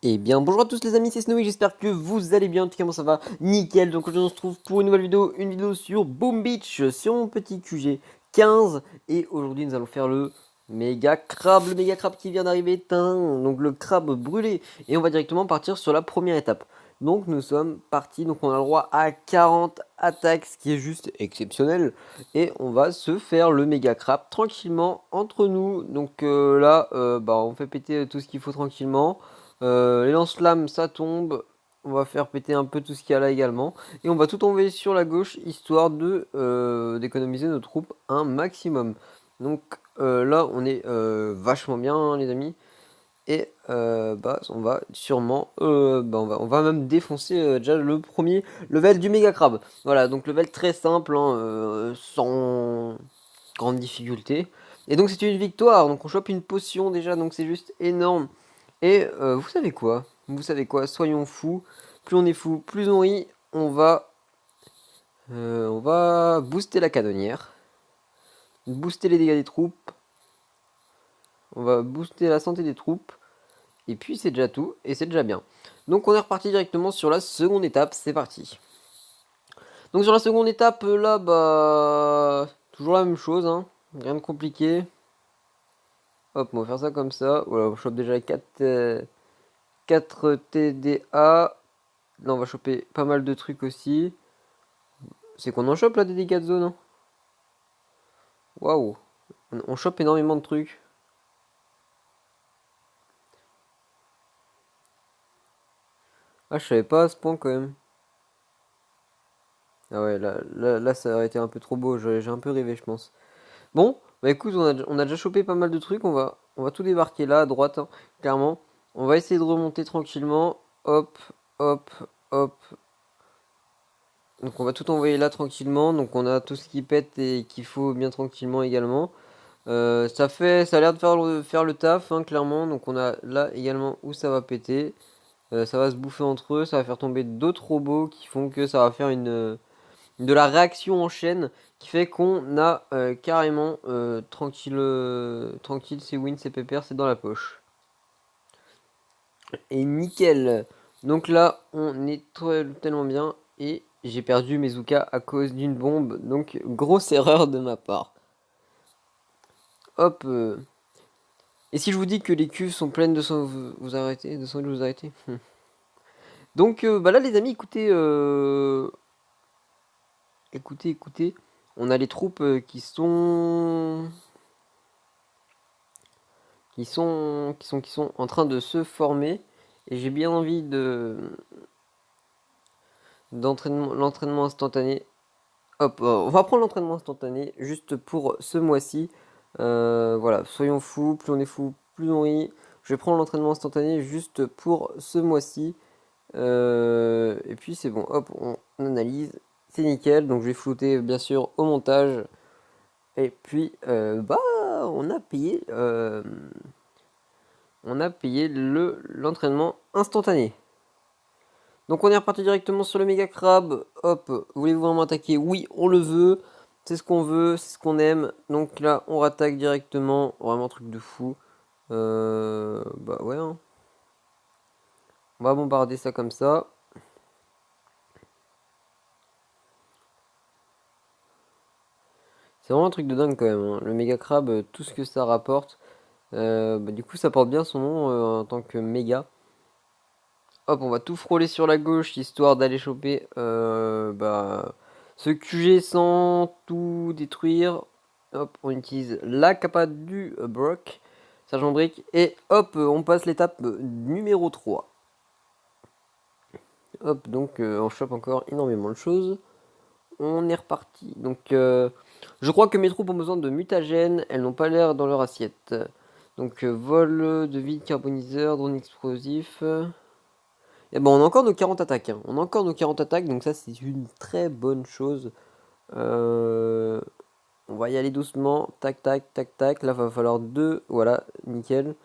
Eh bien bonjour à tous les amis, c'est Snowy, j'espère que vous allez bien, en tout cas moi ça va nickel. Donc aujourd'hui on se retrouve pour une nouvelle vidéo, sur Boom Beach, sur mon petit QG 15. Et aujourd'hui nous allons faire le méga crabe, qui vient d'arriver, donc le crabe brûlé. Et on va directement partir sur la première étape. Donc nous sommes partis, donc on a le droit à 40 attaques, ce qui est juste exceptionnel. Et on va se faire le méga crabe tranquillement entre nous. Donc là, on fait péter tout ce qu'il faut tranquillement. Les lance-flammes, ça tombe. On va faire péter un peu tout ce qu'il y a là également. Et on va tout envoyer sur la gauche, histoire de d'économiser nos troupes un maximum. Donc là, on est vachement bien, hein, les amis. Et on va sûrement, on va même défoncer déjà le premier level du méga crabe. Voilà, donc level très simple, hein, sans grande difficulté. Et donc c'est une victoire. Donc on chope une potion déjà, donc c'est juste énorme. Et vous savez quoi? Vous savez quoi? Soyons fous. Plus on est fou, plus on rit. On va booster la canonnière. Booster les dégâts des troupes. On va booster la santé des troupes. Et puis c'est déjà tout. Et c'est déjà bien. Donc on est reparti directement sur la seconde étape. C'est parti. Donc sur la seconde étape, là, toujours la même chose, hein. Rien de compliqué. Hop, on va faire ça comme ça. Voilà, on chope déjà 4 TDA. Là, on va choper pas mal de trucs aussi. C'est qu'on en chope là des dégâts de zone, hein. Waouh. On chope énormément de trucs. Ah, je savais pas à ce point quand même. Ah ouais, là ça aurait été un peu trop beau. J'ai un peu rêvé, je pense. Bon, bah écoute, on a déjà chopé pas mal de trucs. On va tout débarquer là, à droite, hein, clairement. On va essayer de remonter tranquillement. Hop, hop, hop. Donc on va tout envoyer là tranquillement. Donc on a tout ce qui pète et qu'il faut bien tranquillement également. Ça a l'air de faire le taf, hein, clairement. Donc on a là également où ça va péter. Ça va se bouffer entre eux. Ça va faire tomber d'autres robots qui font que ça va faire de la réaction en chaîne qui fait qu'on a carrément tranquille, c'est win, c'est pépère, c'est dans la poche. Et nickel. Donc là, on est tellement bien. Et j'ai perdu mes Zuka à cause d'une bombe. Donc grosse erreur de ma part. Hop. Et si je vous dis que les cuves sont pleines de sang, vous arrêtez, de sang, vous arrêtez. Donc là les amis, écoutez. On a les troupes qui sont en train de se former. Et j'ai bien envie l'entraînement instantané. Hop, on va prendre l'entraînement instantané juste pour ce mois-ci. Voilà, soyons fous, plus on est fou, plus on rit. Je vais prendre l'entraînement instantané juste pour ce mois-ci. Et puis c'est bon, hop, on analyse, c'est nickel. Donc je vais flouter bien sûr au montage. Et puis on a payé, l'entraînement instantané. Donc on est reparti directement sur le méga crabe. Hop, voulez-vous vraiment attaquer? Oui, on le veut. C'est ce qu'on veut, c'est ce qu'on aime. Donc là, on rattaque directement. Vraiment truc de fou. Bah ouais, hein. On va bombarder ça comme ça. C'est vraiment un truc de dingue quand même, hein. Le méga crabe, tout ce que ça rapporte. Du coup, ça porte bien son nom en tant que méga. Hop, on va tout frôler sur la gauche histoire d'aller choper ce QG sans tout détruire. Hop, on utilise la capa du Brock, sergent brick, et hop, on passe l'étape numéro 3. Hop, donc on chope encore énormément de choses. On est reparti. Donc, je crois que mes troupes ont besoin de mutagènes. Elles n'ont pas l'air dans leur assiette. Donc, vol de vide carboniseur, drone explosif. Et bon, on a encore nos 40 attaques, hein. On a encore nos 40 attaques, donc ça, c'est une très bonne chose. Euh, on va y aller doucement. Tac, tac, tac, tac. Là, va falloir deux. Voilà, nickel.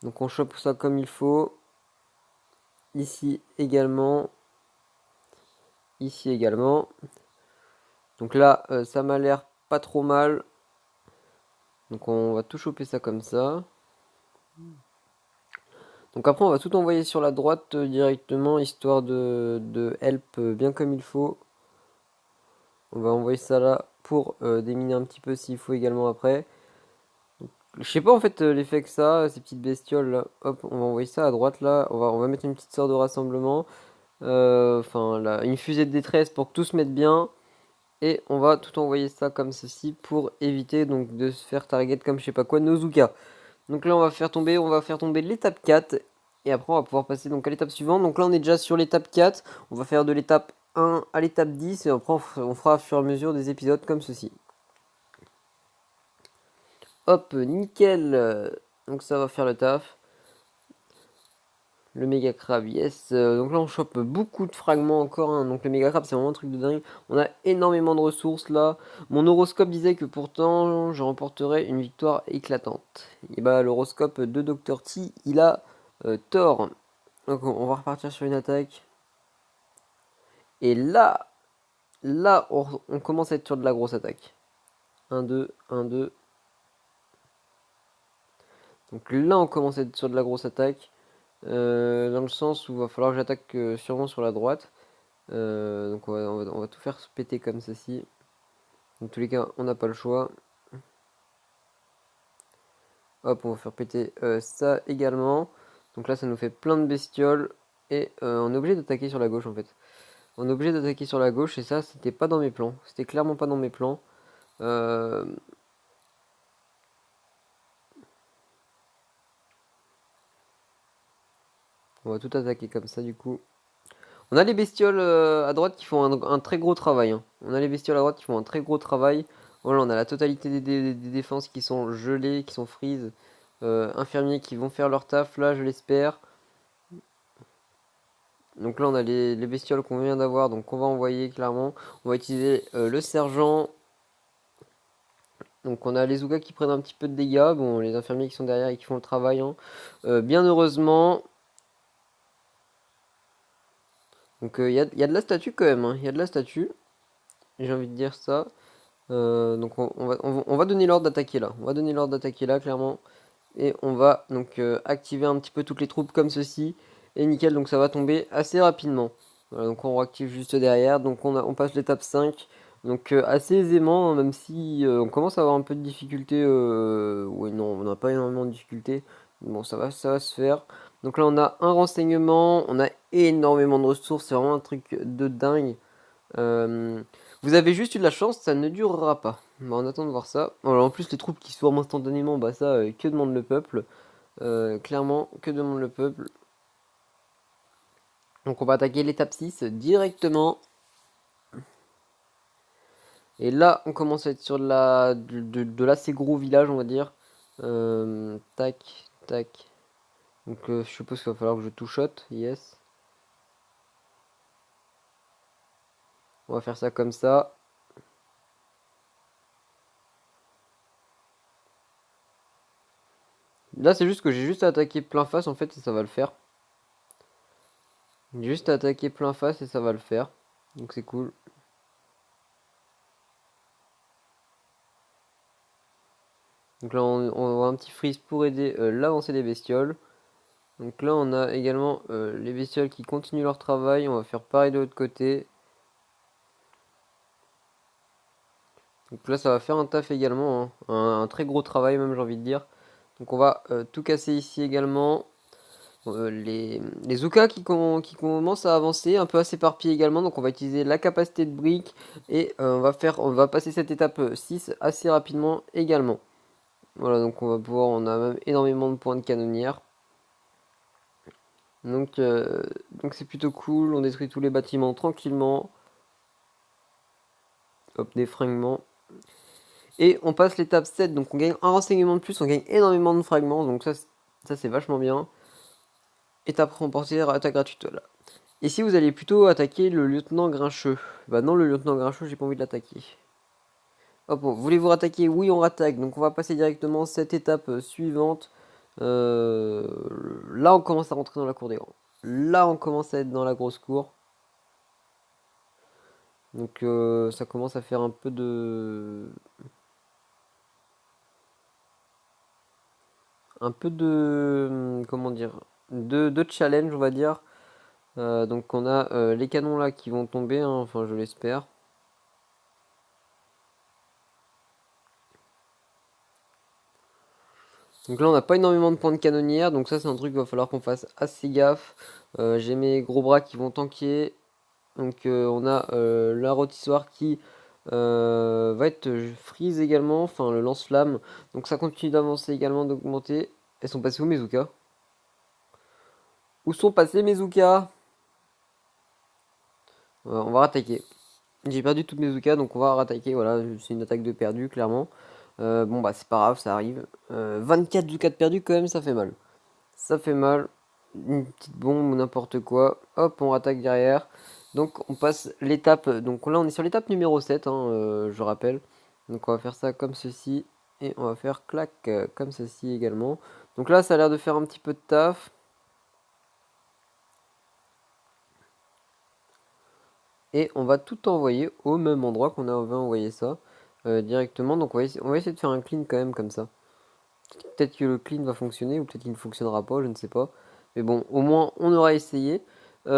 Donc, on chope ça comme il faut. Ici également. Ici également. Donc là, ça m'a l'air pas trop mal. Donc on va tout choper ça comme ça. Donc après on va tout envoyer sur la droite directement, histoire de help bien comme il faut. On va envoyer ça là pour déminer un petit peu s'il faut également après. Je sais pas en fait l'effet que ça, ces petites bestioles là. Hop, on va envoyer ça à droite là. On va mettre une petite sorte de rassemblement. Enfin, une fusée de détresse pour que tout se mette bien. Et on va tout envoyer ça comme ceci pour éviter donc de se faire target comme je sais pas quoi Nozuka. Donc là on va faire tomber l'étape 4. Et après on va pouvoir passer donc à l'étape suivante. Donc là on est déjà sur l'étape 4. On va faire de l'étape 1 à l'étape 10. Et après on fera au fur et à mesure des épisodes comme ceci. Hop, nickel. Donc ça va faire le taf. Le méga crabe, yes. Donc là, on chope beaucoup de fragments encore, hein. Donc le méga crabe, c'est vraiment un truc de dingue. On a énormément de ressources là. Mon horoscope disait que pourtant, je remporterais une victoire éclatante. Et bah, l'horoscope de Dr. T, il a tort. Donc on va repartir sur une attaque. Et là, on commence à être sur de la grosse attaque. 1, 2, 1, 2. Donc là, on commence à être sur de la grosse attaque. Dans le sens où il va falloir que j'attaque sûrement sur la droite. Donc on va tout faire se péter comme ceci. Dans tous les cas, on n'a pas le choix. Hop, on va faire péter ça également. Donc là, ça nous fait plein de bestioles. Et on est obligé d'attaquer sur la gauche en fait. On est obligé d'attaquer sur la gauche et ça, c'était pas dans mes plans. C'était clairement pas dans mes plans. Euh, On va tout attaquer comme ça du coup. On a les bestioles à droite qui font un très gros travail, hein. On a les bestioles à droite qui font un très gros travail. Voilà, on a la totalité des défenses qui sont gelées, qui sont freeze. Infirmiers qui vont faire leur taf là, je l'espère. Donc là, on a les bestioles qu'on vient d'avoir, donc on va envoyer clairement. On va utiliser le sergent. Donc on a les Ougas qui prennent un petit peu de dégâts. Bon, les infirmiers qui sont derrière et qui font le travail, hein. Bien heureusement. Donc il y a de la statue quand même, hein. Il y a de la statue. J'ai envie de dire ça. Donc on va donner l'ordre d'attaquer là. On va donner l'ordre d'attaquer là, clairement. Et on va donc activer un petit peu toutes les troupes comme ceci. Et nickel, donc ça va tomber assez rapidement. Voilà, donc on réactive juste derrière. Donc on passe l'étape 5. Donc assez aisément, hein, même si on commence à avoir un peu de difficulté. Oui, non, on n'a pas énormément de difficulté. Bon, ça va se faire. Donc là, on a un renseignement. On a énormément de ressources. C'est vraiment un truc de dingue. Euh, Vous avez juste eu de la chance, ça ne durera pas. Bah, on attend de voir ça. Alors, en plus, les troupes qui se forment instantanément, bah ça, que demande le peuple? Clairement, que demande le peuple? Donc on va attaquer l'étape 6 directement. Et là, on commence à être sur de l'assez gros village, on va dire. Tac, tac. Donc je suppose qu'il va falloir que je two-shot, yes. On va faire ça comme ça. Là, c'est juste que j'ai juste à attaquer plein face, en fait, et ça va le faire. J'ai juste à attaquer plein face et ça va le faire. Donc c'est cool. Donc là, on voit un petit freeze pour aider l'avancée des bestioles. Donc là, on a également les bestioles qui continuent leur travail. On va faire pareil de l'autre côté. Donc là, ça va faire un taf également, hein. Un très gros travail même, j'ai envie de dire. Donc on va tout casser ici également. Les Zuka qui commencent à avancer, un peu à s'éparpiller également. Donc on va utiliser la capacité de briques. Et on va passer cette étape 6 assez rapidement également. Voilà, donc on a même énormément de points de canonnière. Donc donc c'est plutôt cool, on détruit tous les bâtiments tranquillement. Hop, des fragments. Et on passe l'étape 7, donc on gagne un renseignement de plus, on gagne énormément de fragments, donc ça c'est vachement bien. Étape remportée, attaque gratuite, voilà. Ici vous allez plutôt attaquer le lieutenant Grincheux. Bah non, le lieutenant Grincheux, j'ai pas envie de l'attaquer. Hop, bon, voulez-vous rattaquer? Oui, on rattaque, donc on va passer directement cette étape suivante. Euh, Là on commence à rentrer dans la cour des grands. Là on commence à être dans la grosse cour. Donc ça commence à faire un peu de... comment dire? deux challenges, on va dire. Donc on a les canons là qui vont tomber, hein, enfin je l'espère. Donc là on n'a pas énormément de points de canonnière, donc ça c'est un truc qu'il va falloir qu'on fasse assez gaffe. J'ai mes gros bras qui vont tanker. Donc on a la rôtissoire qui va être freeze également, enfin le lance-flamme. Donc ça continue d'avancer également, d'augmenter. Elles sont passées où mes Zuka? Où sont passées mes Zuka? On va rattaquer. J'ai perdu toutes mes Zuka, donc on va rattaquer. Voilà, c'est une attaque de perdu, clairement. Bon bah c'est pas grave, ça arrive. 24 Zuka de perdu quand même, ça fait mal. Ça fait mal. Une petite bombe ou n'importe quoi. Hop, on rattaque derrière. Donc on passe l'étape. Donc là on est sur l'étape numéro 7, hein, je rappelle. Donc on va faire ça comme ceci. Et on va faire clac comme ceci également. Donc là ça a l'air de faire un petit peu de taf. Et on va tout envoyer au même endroit qu'on avait envoyé ça directement. Donc on va essayer de faire un clean quand même comme ça. Peut-être que le clean va fonctionner ou peut-être qu'il ne fonctionnera pas, je ne sais pas. Mais bon, au moins on aura essayé. Bon,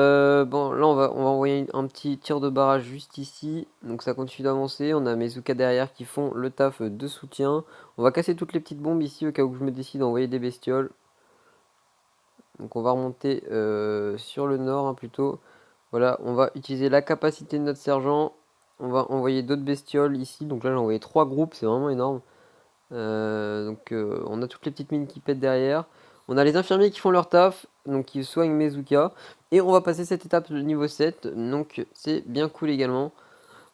là on va envoyer un petit tir de barrage juste ici. Donc ça continue d'avancer. On a mes Zuka derrière qui font le taf de soutien. On va casser toutes les petites bombes ici au cas où je me décide d'envoyer des bestioles. Donc on va remonter sur le nord hein, plutôt. Voilà, on va utiliser la capacité de notre sergent. On va envoyer d'autres bestioles ici. Donc là j'ai envoyé 3 groupes, c'est vraiment énorme. On a toutes les petites mines qui pètent derrière. On a les infirmiers qui font leur taf, donc qui soignent Mezuka. Et on va passer cette étape de niveau 7, donc c'est bien cool également.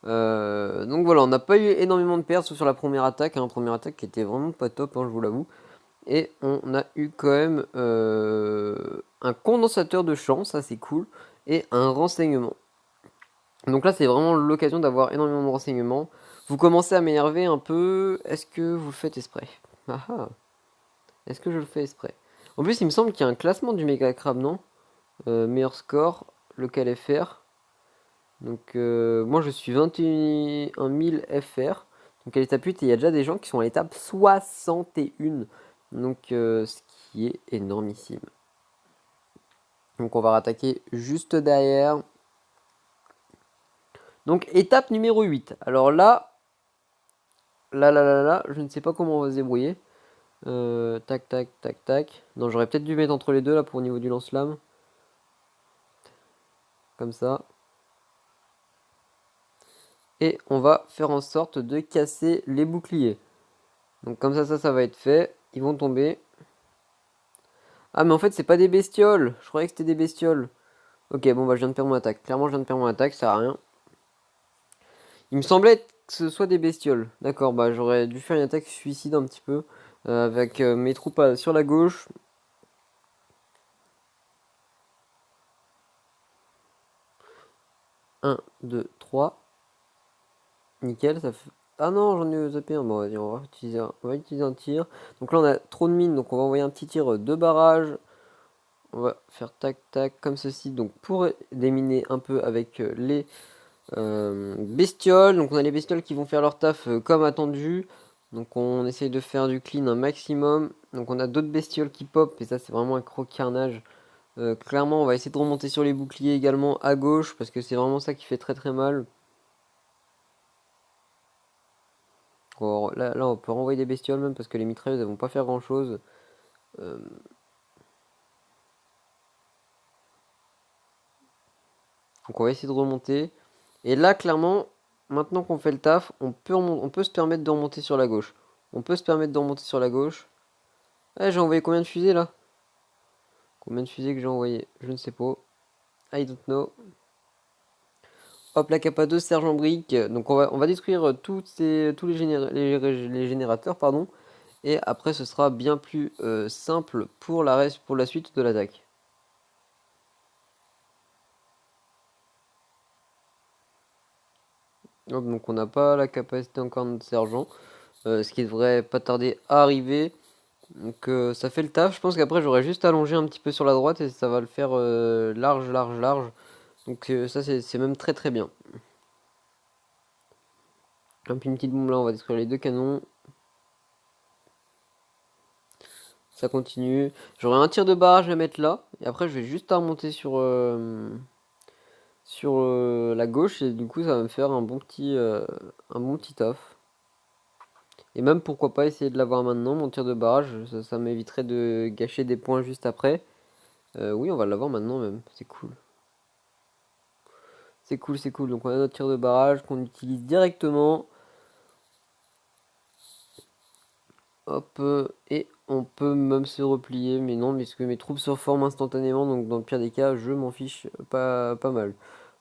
Donc voilà, on n'a pas eu énormément de pertes, sauf sur la première attaque. Hein, première attaque qui était vraiment pas top, hein, je vous l'avoue. Et on a eu quand même un condensateur de champ, ça c'est cool, et un renseignement. Donc là c'est vraiment l'occasion d'avoir énormément de renseignements. Vous commencez à m'énerver un peu, est-ce que vous le faites exprès? Ah ah, est-ce que je le fais exprès? En plus il me semble qu'il y a un classement du méga crabe, non? Meilleur score, lequel FR. Donc moi je suis 21 000 FR. Donc à l'étape 8 et il y a déjà des gens qui sont à l'étape 61. Donc ce qui est énormissime. Donc on va rattaquer juste derrière. Donc étape numéro 8. Alors là, je ne sais pas comment on va se débrouiller. Tac, tac, tac, tac. Non, j'aurais peut-être dû mettre entre les deux là pour au niveau du lance-flamme. Comme ça. Et on va faire en sorte de casser les boucliers. Donc comme ça va être fait. Ils vont tomber. Ah mais en fait c'est pas des bestioles. Je croyais que c'était des bestioles. Ok bon bah je viens de perdre mon attaque. Clairement je viens de perdre mon attaque, ça sert à rien. Il me semblait que ce soit des bestioles. D'accord, bah j'aurais dû faire une attaque suicide un petit peu. Avec mes troupes sur la gauche. Un, 2, 3. Nickel, ça fait... Ah non, j'en ai zappé un. Bon, vas-y, on va utiliser un tir. Donc là, on a trop de mines, donc on va envoyer un petit tir de barrage. On va faire tac tac comme ceci. Donc pour déminer un peu avec les bestioles. Donc on a les bestioles qui vont faire leur taf comme attendu. Donc on essaye de faire du clean un maximum. Donc on a d'autres bestioles qui pop et ça c'est vraiment un croc-carnage. Clairement on va essayer de remonter sur les boucliers également à gauche parce que c'est vraiment ça qui fait très très mal. Bon, là on peut renvoyer des bestioles même parce que les mitrailleuses elles vont pas faire grand chose. Donc on va essayer de remonter. Et là clairement, maintenant qu'on fait le taf, on peut se permettre de remonter sur la gauche. On peut se permettre de remonter sur la gauche. Eh, j'ai envoyé combien de fusées là? Combien de fusées que j'ai envoyé? Je ne sais pas. I don't know. Hop, la capa 2, sergent brique. Donc on va détruire tous les générateurs, pardon. Et après ce sera bien plus simple pour pour la suite de l'attaque. Hop, donc on n'a pas la capacité encore de notre sergent. Ce qui devrait pas tarder à arriver. Donc ça fait le taf. Je pense qu'après j'aurais juste allongé un petit peu sur la droite et ça va le faire large, large, large. Donc ça c'est même très très bien. Un puis une petite bombe là, on va détruire les deux canons. Ça continue. J'aurais un tir de barrage à mettre là. Et après, je vais juste à remonter sur la gauche. Et du coup, ça va me faire un bon petit taf. Et même, pourquoi pas essayer de l'avoir maintenant, mon tir de barrage. Ça m'éviterait de gâcher des points juste après. Oui, on va l'avoir maintenant même. C'est cool. C'est cool, c'est cool. Donc on a notre tir de barrage qu'on utilise directement. Hop, et on peut même se replier, mais non, parce que mes troupes se reforment instantanément, donc dans le pire des cas, je m'en fiche pas mal.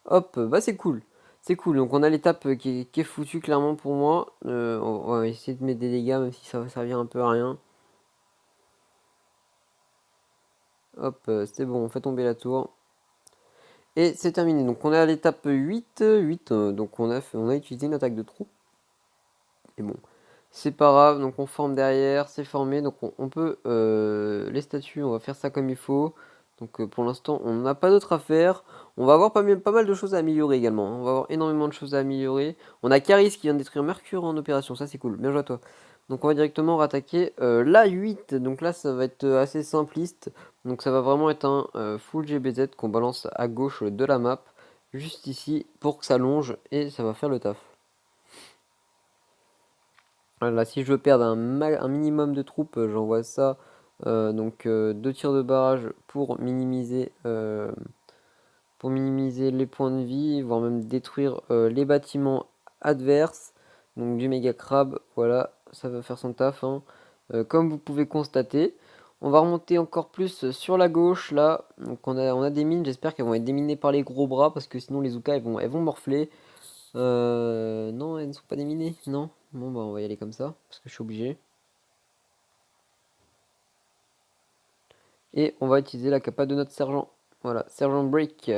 Hop, bah c'est cool. C'est cool, donc on a l'étape qui est foutue clairement pour moi. On va essayer de mettre des dégâts, même si ça va servir un peu à rien. Hop, c'est bon, on fait tomber la tour. Et c'est terminé. Donc on est à l'étape 8, donc on a utilisé une attaque de trou. Et bon, c'est pas grave, donc on forme derrière, c'est formé, donc on peut, les statues, on va faire ça comme il faut. Donc pour l'instant, on n'a pas d'autre à faire. On va avoir pas mal de choses à améliorer également, hein. On va avoir énormément de choses à améliorer. On a Caris qui vient de détruire Mercure en opération, ça c'est cool, bien joué à toi. Donc on va directement rattaquer la 8, donc là ça va être assez simpliste. Donc ça va vraiment être un full GBZ qu'on balance à gauche de la map, juste ici, pour que ça longe, et ça va faire le taf. Voilà, si je veux perdre un minimum de troupes, j'envoie ça. Donc deux tirs de barrage pour minimiser les points de vie, voire même détruire les bâtiments adverses. Donc du méga crabe, voilà, ça va faire son taf, hein. Comme vous pouvez constater. On va remonter encore plus sur la gauche là. Donc on a des mines, j'espère qu'elles vont être déminées par les gros bras parce que sinon les Uka elles vont morfler. Non, elles ne sont pas déminées, non. Bon, bah, on va y aller comme ça, parce que je suis obligé. Et on va utiliser la capa de notre sergent. Voilà, sergent brick.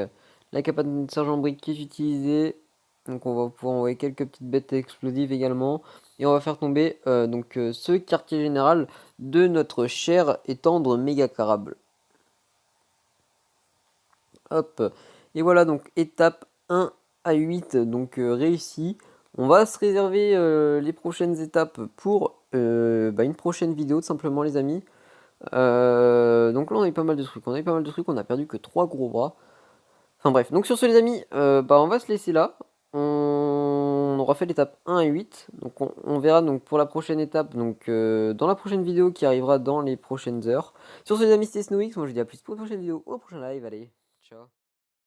La capa de notre sergent brick qui est utilisée. Donc on va pouvoir envoyer quelques petites bêtes explosives également. Et on va faire tomber ce quartier général de notre cher et tendre méga carable. Hop. Et voilà donc étape 1 à 8 donc réussi. On va se réserver les prochaines étapes pour une prochaine vidéo tout simplement les amis. Donc là on a eu pas mal de trucs. On a perdu que 3 gros bras. Enfin bref, donc sur ce les amis, on va se laisser là. On aura fait l'étape 1 à 8. Donc on verra donc pour la prochaine étape, donc dans la prochaine vidéo qui arrivera dans les prochaines heures. Sur ce les amis, c'était SnowX, moi je vous dis à plus pour une prochaine vidéo ou au prochain live, allez, ciao.